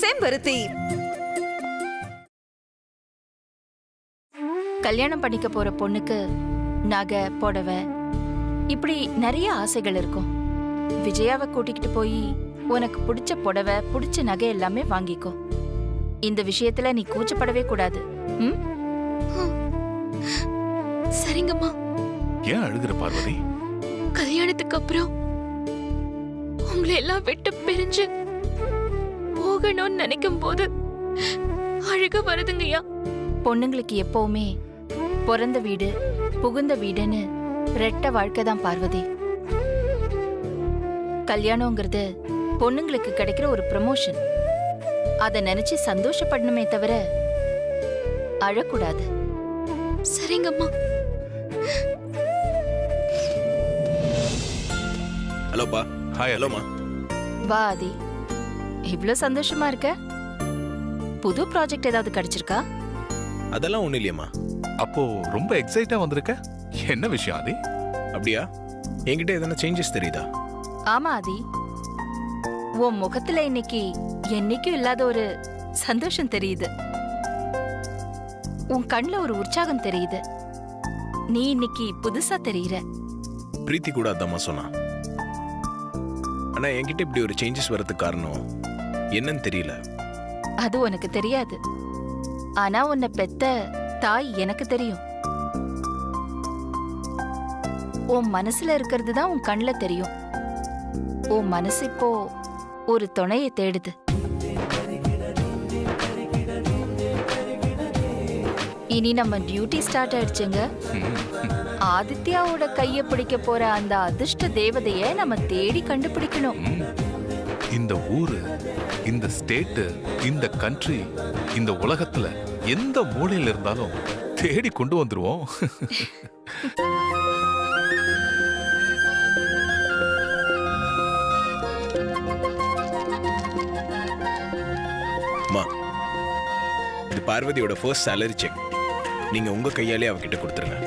செம்பருத்தி. கல்யாணம் பண்ணிக்க போற பொண்ணுக்கு நகை, புடவை இப்படி நிறைய ஆசைகள் இருக்கும். விஜயாவை கூட்டிக்கிட்டு போய் உனக்கு பிடிச்ச புடவை, பிடிச்ச நகை எல்லாமே வாங்கிக்கோ. இந்த விஷயத்துல நீ கூச்சப்படவே கூடாது. சரிங்கம்மா. ஏன் அழுகுற பார்வதி? கல்யாணத்துக்கு அப்புறம் உங்களை எல்லாம் விட்டு பிரிஞ்சு போகணும்னு நினைக்கும் போது அழுக வருதுங்கய்யா. பொண்ணுங்களுக்கு எப்பவுமே பிறந்த வீடு, புகுந்த வீடுன்னு ரெட்ட வாழ்க்கை தான் பார்வதி. கல்யாணங்கிறது பொண்ணுங்களுக்கு கிடைக்கிற ஒரு ப்ரமோஷன். அத நினைச்சு சந்தோஷப்படணுமே தவிர அழக்கூடாது. சரிங்கம்மா. ஹலோப்பா. ஹாய். ஹலோமா. வா ஆதி, இவ்ளோ சந்தோஷமா இருக்க? புது ப்ராஜெக்ட் ஏதாவது கிடைச்சிருக்கா? அதெல்லாம் ஒண்ணு இல்லையம்மா. அப்போ ரொம்ப எக்ஸைட்டா வந்திருக்க. என்ன விஷயம் ஆதி? அப்படியா? என்கிட்ட எதனா சேஞ்சஸ் தெரியுதா? ஆமா ஆதி, உன் முகத்துல இன்னைக்கு என்னைக்கும் இல்லாத ஒரு சந்தோஷம் தெரியுது. உன் கண்ணுல ஒரு உற்சாகம் தெரியுது. நீ இன்னைக்கு புதுசா தெரியுற. பிரீத்தி கூட அதாம்மா சொன்னா. ஆனா என்கிட்ட இப்படி ஒரு சேஞ்சஸ் வரதுக்கு காரணம் என்னன்னு தெரியல. அது உனக்கு தெரியாது. ஆனா உன்னை பெத்த தாய் எனக்கு தெரியும். உன் மனசுல இருக்கிறது தான் உன் கண்ணுல தெரியும். உன் மனசு இப்போ ஒரு துணையை தேடுது. இனி நம்ம டியூட்டி ஸ்டார்ட் ஆயிடுச்சுங்க. ஆதித்யாவோட கைய பிடிக்க போற அந்த அதிர்ஷ்ட தேவதைய நம்ம தேடி கண்டுபிடிக்கணும். இந்த ஊரு, இந்த ஸ்டேட்டு, இந்த கண்ட்ரி, இந்த உலகத்துல எந்த மூலையில இருந்தாலும் தேடி கொண்டு வந்துருவோம். இது பார்வதியோட ஃபர்ஸ்ட் சாலரி செக். நீங்க உங்க கையாலே அவகிட்ட கொடுத்துருங்க.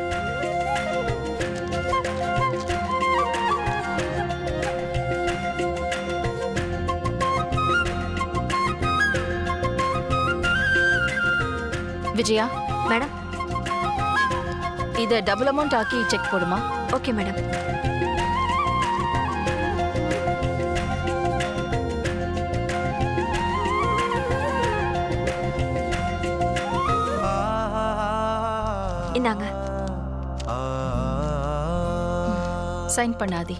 விஜயா மேடம், இத டபுள் அமௌண்ட் ஆக்கி செக் போடுமா? Okay madam. இந்தாங்க. சைன் பண்ணாதி.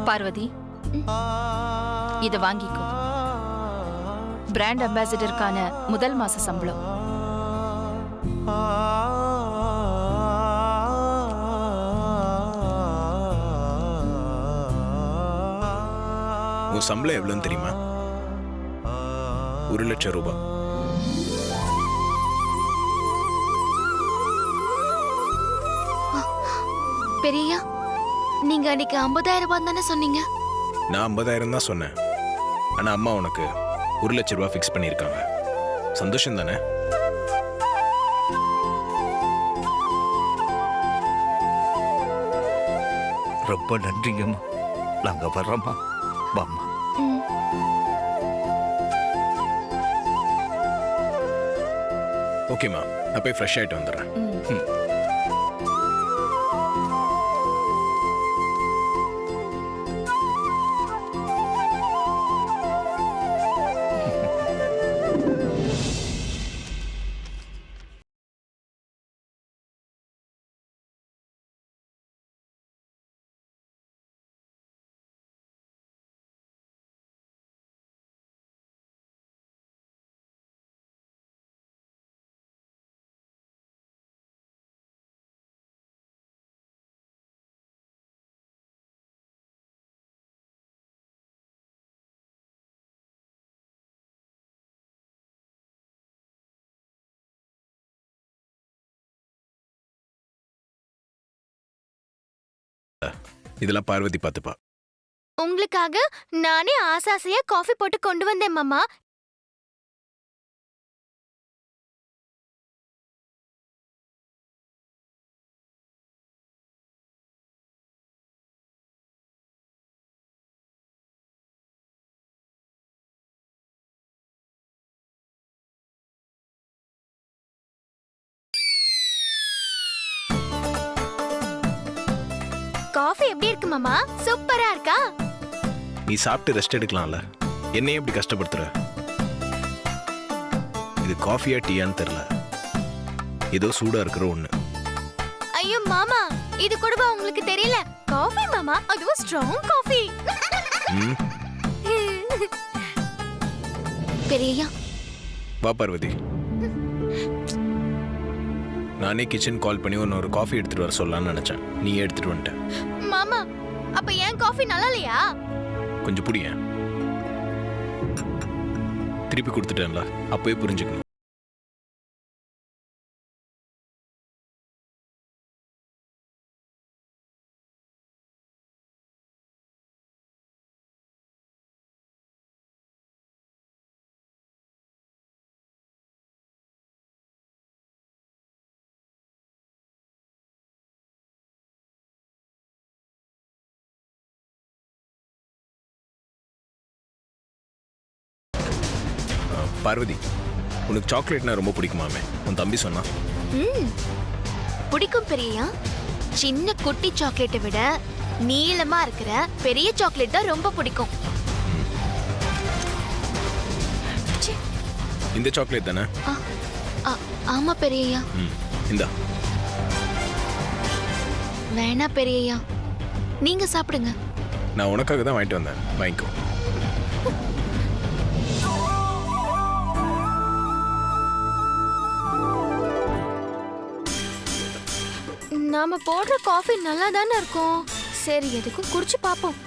பார்வதி, இத வாங்கிக்கோ. பிராண்ட் அம்பாசிடருக்கான முதல் மாச சம்பளம். உன் சம்பளம் எவ்வளவுன்னு தெரியுமா? 1,00,000 ரூபாய். பெரியா, நீங்க அன்னைக்கு 50,000 ரூபாய் தானே சொன்னீங்க? நான் 50,000 தான் சொன்னேன். ஆனா அம்மா உனக்கு 1,00,000 ரூபாய் ஃபிக்ஸ் பண்ணியிருக்காங்க. சந்தோஷம் தானே? ரொம்ப நன்றிங்கம்மா. நாங்க வர்றோம்மா. வாம்மா. ஓகேம்மா, நான் போய் ஃப்ரெஷ் ஆயிட்டு வந்துடுறேன். இதெல்லாம் பார்வதி பார்த்துப்பா. உங்களுக்காக நானே ஆசாசையா காஃபி போட்டு கொண்டு வந்தேன் மாமா. காஃபி எப்படி இருக்கு மாமா? சூப்பரா இருக்கா? நீ சாப்பிட்டு ரெஸ்ட் எடுக்கலாம்ல, என்னையே இப்படி கஷ்டப்படுத்துற. இது காஃபியா டீயான்னு தெரியல, ஏதோ சூடா இருக்கிற ஒண்ணு. ஐயோ மாமா, இது கூடவா உங்களுக்கு தெரியல? காஃபி மாமா, அதுவும் ஸ்ட்ராங் காஃபி. ம், பெரியய்யா, வா பார்வதி. நானே கிச்சன் கால் பண்ணி உன்னை ஒரு காஃபி எடுத்துட்டு வர சொல்லலாம்னு நினைச்சேன், நீ எடுத்துட்டு வந்துட்ட. மாமா, அப்ப ஏன் காஃபி நல்லா இல்லையா? கொஞ்சம் புடியேன். திருப்பி கொடுத்துட்டேன்ல, அப்பவே புரிஞ்சுக்கணும். பார்வதி, உனக்கு சாக்லேட்னா ரொம்ப பிடிக்குமாமே, உன் தம்பி சொன்னா. பிடிக்கும் பெரியய்யா. சின்ன குட்டி சாக்லேட்டை விட நீளமா இருக்கிற பெரிய சாக்லேட் தான் ரொம்ப பிடிக்கும். இந்த சாக்லேட் தானே? ஆமா பெரியய்யா. இந்தா. வேணா பெரியய்யா, நீங்க சாப்பிடுங்க. நான் உனக்காக தான் வாங்கிட்டு வந்தேன், வாங்கிக்கோ. நாம போடுற காஃபி நல்லா தானே இருக்கும். சரி, எதுக்கும் குடிச்சு பாப்போம்.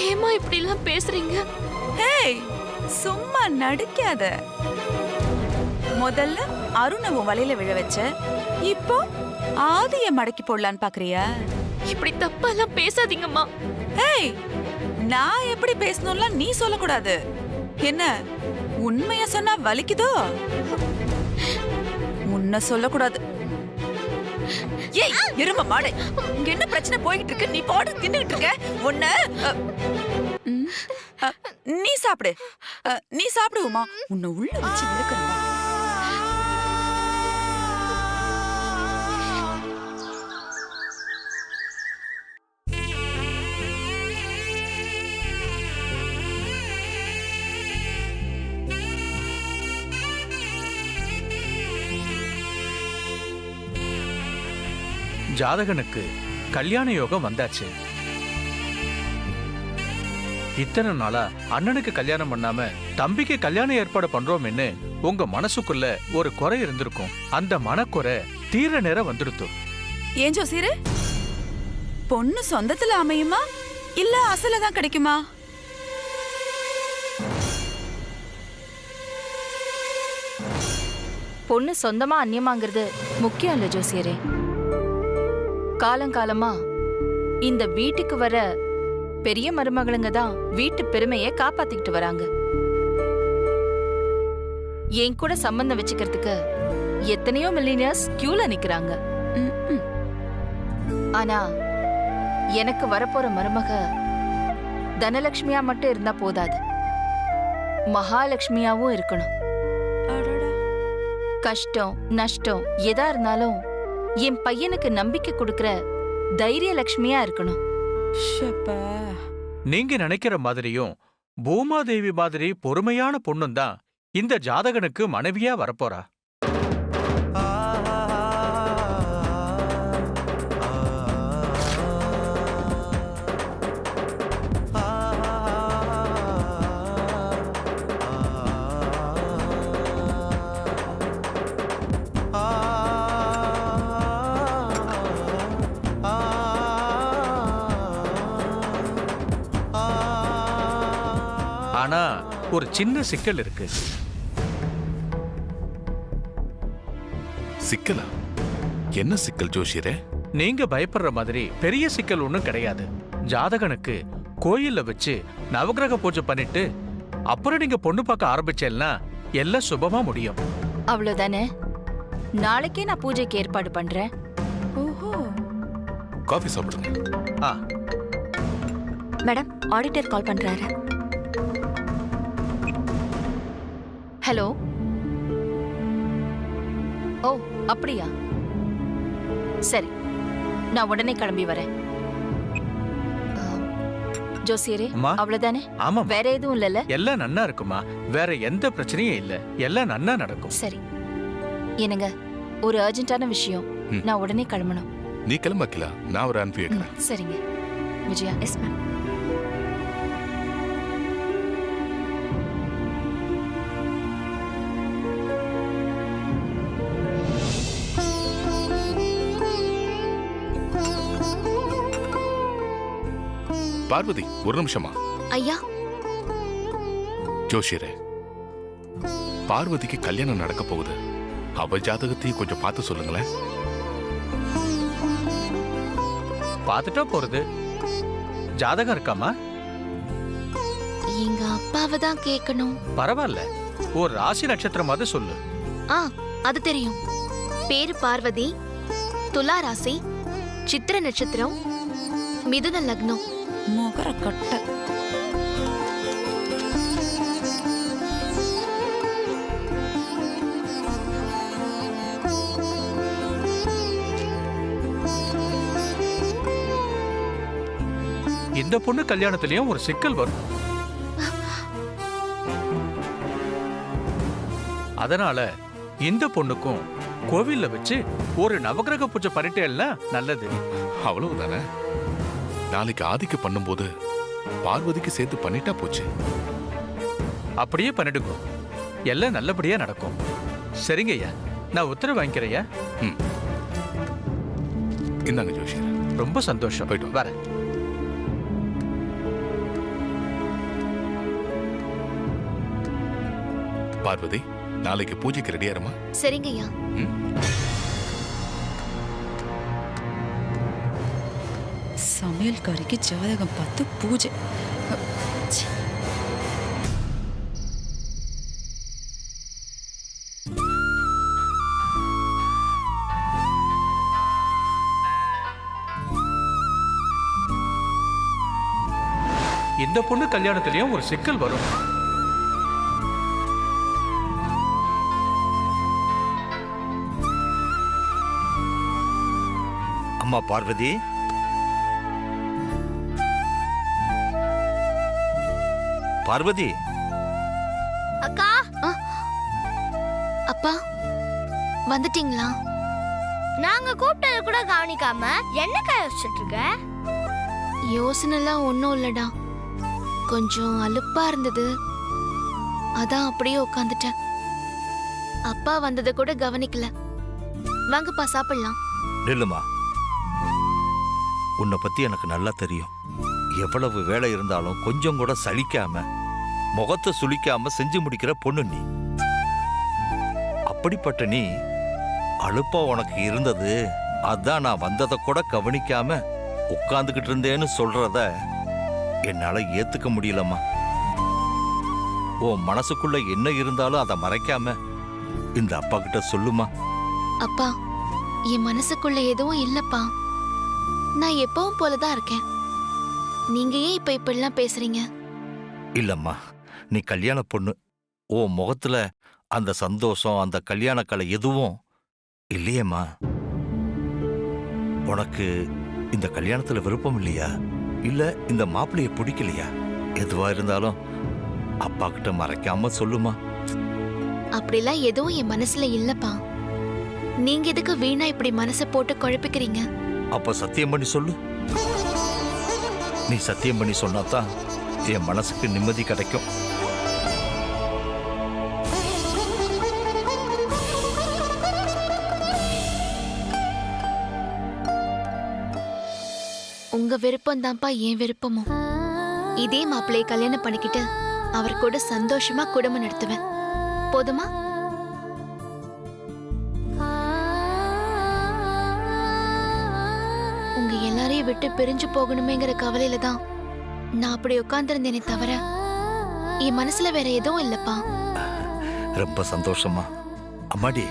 ஏமா இப்படி எல்லாம் பேசுறீங்க? ஹேய், சும்மா நடிக்காத. முதல்ல அருணை உன் வலையில விழ வச்ச, இப்போ ஆதிய மடக்கி போடலான்னு பாக்குறியா? இப்படி தப்பெல்லாம் பேசாதீங்கம்மா. ஹேய், நான் எப்படி பேசணும்லாம் நீ சொல்லக்கூடாது. என்ன உண்மைய சொன்னா வலிக்குதோ? உன்னை சொல்லக்கூடாது. ஏய் எரும மாடு, இங்க என்ன பிரச்சனை போய்கிட்டு இருக்கு? நீ பாடு தின்னுகிட்டு இருக்க. உன்னை நீ சாப்பிடு, நீ சாப்பிடுவோமா? உன்னை உள்ள வச்சு இழுக்கிறமா? ஜாதகனுக்கு கல்யாண யோகம் வந்தாச்சு. இத்தனை நாளா அண்ணனுக்கு கல்யாணம் பண்ணாம தம்பிக்கு கல்யாணம் ஏற்பாடு பண்றோம்னு உங்க மனசுக்குள்ள ஒரு குறை இருந்திருக்கும். அந்த மனக்குறை தீர நேரம் வந்துடுத்து. ஏன் ஜோசியரு, பொண்ணு சொந்தத்துல அமையுமா இல்ல அசல தான் கிடைக்குமா? பொண்ணு சொந்தமா அந்நியமாங்கிறது முக்கியம் இல்ல ஜோசியரே. காலங்காலமா இந்த வீட்டுக்கு வர பெரிய மருமகளுங்க தான் வீட்டு பெருமையை காப்பாத்திக்கிட்டு வராங்க. என் கூட சம்பந்தம் வச்சுக்கிறதுக்கு எத்தனையோ மில்லியனர்ஸ் கியூல நிக்கிறாங்க. ஆனா எனக்கு வரப்போற மருமக தனலட்சுமியா மட்டும் இருந்தா போதாது, மகாலட்சுமியாவும் இருக்கணும். கஷ்டம் நஷ்டம் எதா இருந்தாலும் என் பையனுக்கு நம்பிக்கை கொடுக்கிற தைரிய லட்சுமியா இருக்கணும். நீங்க நினைக்கிற மாதிரியும் பூமாதேவி மாதிரி பொறுமையான பொண்ணும் தான் இந்த ஜாதகனுக்கு மனைவியா வரப்போறா. ஆனா ஒரு சின்ன சிக்கல் இருக்கு. சிக்கலா? என்ன சிக்கல் ஜோஷியரே? நீங்க பயப்படுற மாதிரி பெரிய சிக்கல் ஒண்ணும் கிடையாது. ஜாதகனுக்கு கோயில்ல வச்சு நவகிரக பூஜை பண்ணிட்டு அப்புறம் நீங்க பொண்ணு பார்க்க ஆரம்பிச்சேன்னா எல்லாம் சுபமா முடியும். அவ்வளவுதானே? நாளைக்கே நான் பூஜைக்கு ஏற்பாடு பண்றேன். ஓஹோ. காஃபி சாப்பிடுங்க. ஆ, மேடம், ஆடிட்டர் கால் பண்றாரு. ஹலோ. ஓ அப்படியா? சரி, நான் உடனே கிளம்பி வரேன். ஜோசியரே, அம்மா. அவ்வளவுதானே? ஆமா, வேற எதுவும் இல்லல? எல்லாம் நன்னா இருக்குமா. வேற எந்த பிரச்சனையும் இல்ல. எல்லாம் நன்னா நடக்கும். சரி. என்னங்க, ஒரு அர்ஜென்ட்டான விஷயம். ம். நான் உடனே கிளம்பணும். நீ கிளம்பாக்கிலா, நான் ஒரு அனுப்பி வைக்கிறேன். சரிங்க விஜயா. Yes ma'am. பார்வதி, ஒரு நிமிஷமா. ஐயா, ஜோஷியரே, பார்வதிக்கு கல்யாணம் நடக்க போகுது. அவ ஜாதகத்தையும் கொஞ்சம் பார்த்து சொல்லுங்களேன். பார்த்துட்டா போறது. ஜாதகம் இருக்காமா? எங்க அப்பாவை தான் கேட்கணும். பரவாயில்ல, ஒரு ராசி நட்சத்திரமாவது சொல்லு. ஆ, அது தெரியும். பேரு பார்வதி, துலா ராசி, சித்திர நட்சத்திரம், மிதுன லக்னம். மொகர கட்ட. இந்த பொண்ணு கல்யாணத்திலயும் ஒரு சிக்கல் வரும். அதனால இந்த பொண்ணுக்கும் கோவில்ல வச்சு ஒரு நவகிரக பூஜை பண்ணிட்டேன்னா நல்லது. அவ்வளவுதானே? நாளைக்கு ஆதிக்கு பண்ணும்போது பார்வதிக்கு சேர்த்து பண்ணிட்டா போச்சு. அப்படியே பண்ணிடுங்க. எல்லாம் நல்லபடியா நடக்கும். சரிங்க ஐயா, நான் உத்தரவு வாங்கிக்கிறேயா. இந்தாங்க ஜோஷியர். ரொம்ப சந்தோஷம். போயிட்டு வா. வரேன். பார்வதி, நாளைக்கு பூஜைக்கு ரெடியா இருமா. சரிங்க ஐயா. சமையல்காரிக்கு ஜாதகம் பார்த்து பூஜை. இந்த பொண்ணு கல்யாணத்திலயும் ஒரு சிக்கல் வரும். அம்மா பார்வதி, பார்வதி. அக்கா. அப்பா, வந்துட்டீங்களா? நாங்க கூப்பிட்டது கூட கவனிக்காம என்னக்கா யோசிச்சுட்டு இருக்க? யோசனைலாம் ஒன்றும் இல்லடா, கொஞ்சம் அலுப்பா இருந்தது, அதான் அப்படியே உட்காந்துட்டேன். அப்பா வந்ததை கூட கவனிக்கல. வாங்கப்பா சாப்பிடலாம். நில்லுமா. உன்னை பத்தி எனக்கு நல்லா தெரியும். எவ்வளவு வேலை இருந்தாலும் கொஞ்சம் கூட சலிக்காம முகத்தை சுளிக்காம செஞ்சு முடிக்கிற பொண்ணு நீ. அப்படிப்பட்ட நீ அலுப்பா உனக்கு இருந்தது, அதான் நான் வந்ததை கூட கவனிக்காம உட்கார்ந்துகிட்டு இருந்தேன்னு சொல்றத என்னால ஏத்துக்க முடியலம்மா. உன் மனசுக்குள்ள என்ன இருந்தாலும் அதை மறைக்காம இந்த அப்பா கிட்ட சொல்லுமா. அப்பா, என் மனசுக்குள்ள எதுவும் இல்லப்பா. நான் எப்பவும் போலதான் இருக்கேன். நீங்க ஏன் இப்ப இப்படிலாம் பேசுறீங்க? இல்லம்மா, நீ கல்யாண பொண்ணு. உன் முகத்துல அந்த சந்தோஷம், அந்த கல்யாண கலை எதுவும் இல்லையேம்மா. உனக்கு இந்த கல்யாணத்துல விருப்பம் இல்லையா? இல்ல இந்த மாப்பிள்ளைய பிடிக்கலையா? எதுவா இருந்தாலும் அப்பா கிட்ட மறைக்காம சொல்லுமா. அப்படிலாம் எதுவும் என் மனசுல இல்லப்பா. நீங்க எதுக்கு வீணா இப்படி மனசை போட்டு குழப்பிக்கிறீங்க? அப்ப சத்தியம் பண்ணி சொல்லு. நீ சத்தியம் பண்ணி சொன்னாதான் என் மனசுக்கு நிம்மதி கிடைக்கும். உங்க விருப்பம் தான்ப்பா என் விருப்பமும். இதே மாப்பிள்ளைய கல்யாணம் பண்ணிக்கிட்டு அவர் கூட சந்தோஷமா குடும்பம் நடத்துவேன். போதுமா? உங்க எல்லாரையும் விட்டு பிரிஞ்சு போகணுமேங்கிற கவலையில தான் நான் அப்படி உட்கார்ந்திருந்தேனே தவிர என் மனசுல வேற எதுவும் இல்லப்பா. ரொம்ப சந்தோஷமா. அம்மாடி,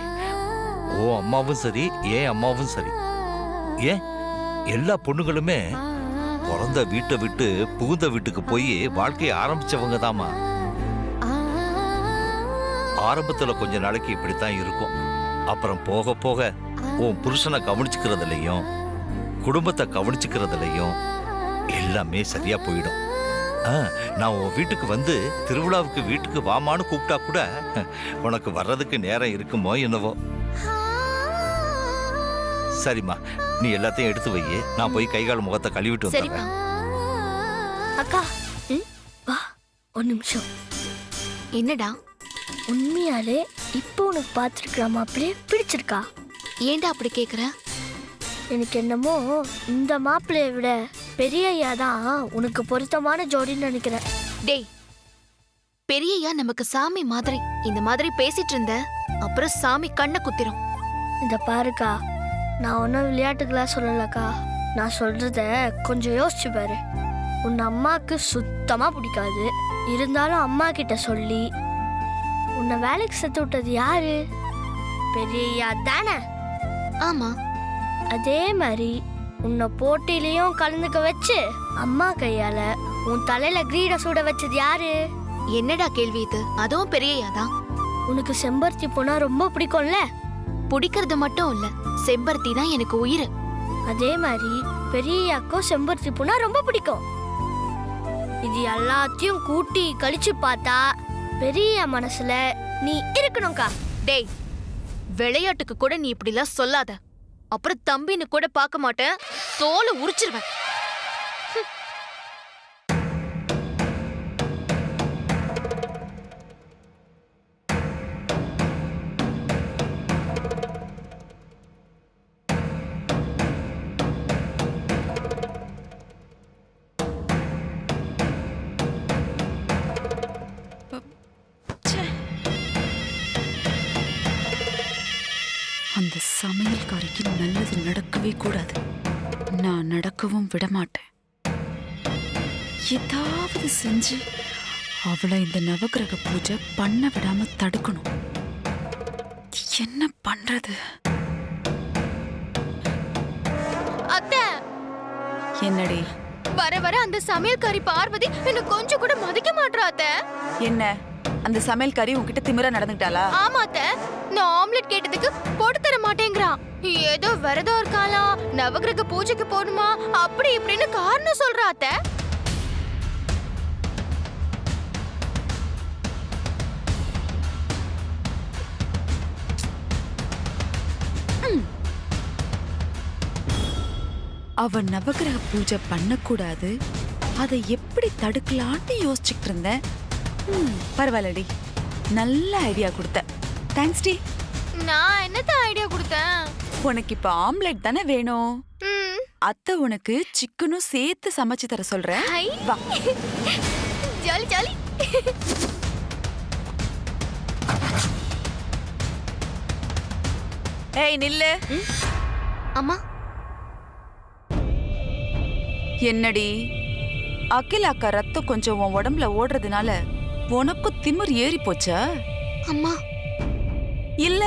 ஓ அம்மாவும் சரி, ஏன் அம்மாவும் சரி, ஏன் எல்லா பொண்ணுங்களுமே பிறந்த வீட்டை விட்டு புகுந்த வீட்டுக்கு போய் வாழ்க்கையை ஆரம்பிச்சவங்க தாமா. ஆரம்பத்துல கொஞ்ச நாளைக்கு இப்படித்தான் இருக்கும். அப்புறம் போக போக உன் புருஷனை கவனிச்சுக்கிறதுலையும் குடும்பத்தை கவனிச்சுக்கிறதுலையும் எல்லாமே சரியா போயிடும். நான் உன் வீட்டுக்கு வந்து திருவிழாவுக்கு வீட்டுக்கு வாமான்னு கூப்பிட்டா கூட உனக்கு வர்றதுக்கு நேரம் இருக்குமோ என்னவோ. சரிம்மா, நீ எல்லாத்தையும் எடுத்து வை. நான் போய் கைகால் முகத்தை கழுவிட்டு வந்துடுறேன். அக்கா வா ஒரு நிமிஷம். என்னடா? உண்மையாலே இப்போ உனக்கு பார்த்துருக்கிற மாப்பிள்ளைய பிடிச்சிருக்கா? ஏன்டா அப்படி கேக்குற? எனக்கு என்னமோ இந்த மாப்பிள்ளைய விட பெரிய ஐயா தான் உனக்கு பொருத்தமான ஜோடின்னு நினைக்கிறேன். டேய், பெரியய்யா நமக்கு சாமி மாதிரி. இந்த மாதிரி பேசிட்டு இருந்த அப்புறம் சாமி கண்ணை குத்திரும். இந்த பாருக்கா, நான் ஒன்றும் விளையாட்டுக்கெல்லாம் சொல்லலக்கா. நான் சொல்றத கொஞ்சம் யோசிச்சு பாரு. உன் அம்மாவுக்கு சுத்தமா பிடிக்காது. இருந்தாலும் அம்மா கிட்ட சொல்லி உன்னை வேலைக்கு சேர்த்து விட்டது யாரு? பெரியய்யா தானே? ஆமா. அதே மாதிரி உன்னை போட்டியிலையும் கலந்துக்க வச்சு அம்மா கையால உன் தலையில கிரீட சூட வச்சது யாரு? என்னடா கேள்வி இது? அதுவும் பெரியய்யா தான். உனக்கு செம்பருத்தி பூனா ரொம்ப பிடிக்கும்ல? பிடிக்கிறது மட்டும் இல்ல, செம்பருத்தி தான் எனக்கு உயிர். அதே மாதிரி பெரியய்யாக்கும் செம்பருத்தி பூனா ரொம்ப பிடிக்கும். இது எல்லாத்தையும் கூட்டி கழிச்சு பார்த்தா பெரிய மனசுல நீ இருக்கணும்க்கா. டேய், விளையாட்டுக்கு கூட நீ இப்படிலாம் சொல்லாத. அப்புறம் தம்பின்னு கூட பார்க்க மாட்டேன், தோலை உரிச்சிருவேன். அந்த சமையல்காரிக்கு நல்லது நடக்கவே கூடாது. நான் நடக்கவும் விடமாட்டேன். ஏதாவது செஞ்சு அவளை இந்த நவகிரக பூஜை பண்ண விடாம தடுக்கணும். என்ன பண்றது? அத்தை, என்னடி வர வர அந்த சமையல்காரி பார்வதி என்ன கொஞ்சம் கூட மதிக்க மாட்டா அத்தை. என்ன அந்த சமையல்காரி உன்கிட்ட திமிரா நடந்துட்டாளா? ஆமா அத்தை, நான் ஆம்லெட் கேட்டதுக்கு போட்டு தர மாட்டேங்கிறான். ஏதோ விரதம் இருக்காளா, நவகிரக பூஜைக்கு போகணுமா, அப்படி இப்படின்னு காரணம் சொல்றா அத்தை. அவ நவகிரக பூஜை பண்ணக்கூடாது, அதை எப்படி தடுக்கலான்னு யோசிச்சுட்டு இருந்தேன். பரவாயில்லடி, நல்ல ஐடியா கொடுத்த. தேங்க்ஸ் டி. நான் என்னத்த ஐடியா கொடுத்தேன்? உனக்கு இப்ப ஆம்லெட் தானே வேணும். அத்தை உனக்கு சிக்கனும் சேர்த்து சமைச்சு தர சொல்றேன். ஹை வா. Jolly jolly. ஏய் நில்லு. அம்மா என்னடி அகில் அக்கா ரத்தம் கொஞ்சம் உன் உடம்புல ஓடுறதுனால உனக்கும் திமிர் ஏறி போச்சா? அம்மா இல்ல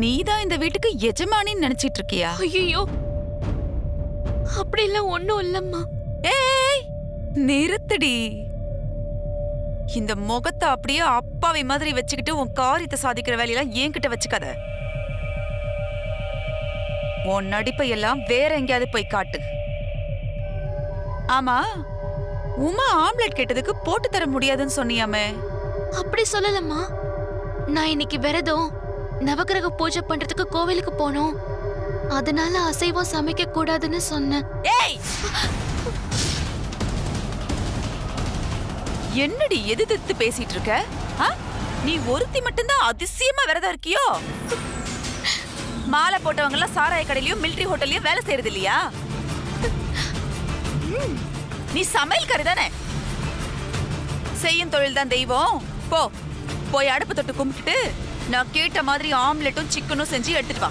நீதான் இந்த வீட்டுக்கு எஜமானின்னு நினைச்சிட்டு இருக்கியா? ஐயோ அப்படி இல்ல ஒண்ணும் இல்லம்மா. ஏய் நிறுத்துடி. இந்த முகத்தை அப்படியே அப்பாவி மாதிரி வச்சுக்கிட்டு உன் காரியத்தை சாதிக்கிற வேலையெல்லாம் என்கிட்ட வச்சுக்காத. உன் நடிப்பை எல்லாம் வேற எங்கேயாவது போய் காட்டு. ஆமா உமா ஆம்லெட் கேட்டதுக்கு போட்டு தர முடியாதுன்னு சொன்னியாமே. அப்படி சொல்லலம்மா. நான் இன்னைக்கு விரதம் நவக்கிரக பூஜை பண்றதுக்கு கோவிலுக்கு போனோம். அதனால அசைவம் சமைக்க கூடாதுன்னு சொன்னேன். ஏய் என்னடி எதிர்த்து பேசிட்டு இருக்க? ஆ? நீ ஒருத்தி மட்டும்தான் அதிசயமா விரதம் இருக்கியோ? மாலை போட்டவங்க எல்லாம் சாராய கடையிலயும் மிலிட்டரி ஹோட்டல்லயும் வேலை செய்யறது இல்லையா? நீ சமையல்காரி தானே? செய்யும் தொழில் தான் தெய்வம். போ போய் அடுப்பு தொட்டு கும்பிட்டுட்டு நான் கேட்ட மாதிரி ஆம்லெட்டும் சிக்கனும் செஞ்சு எடுத்துட்டு வா.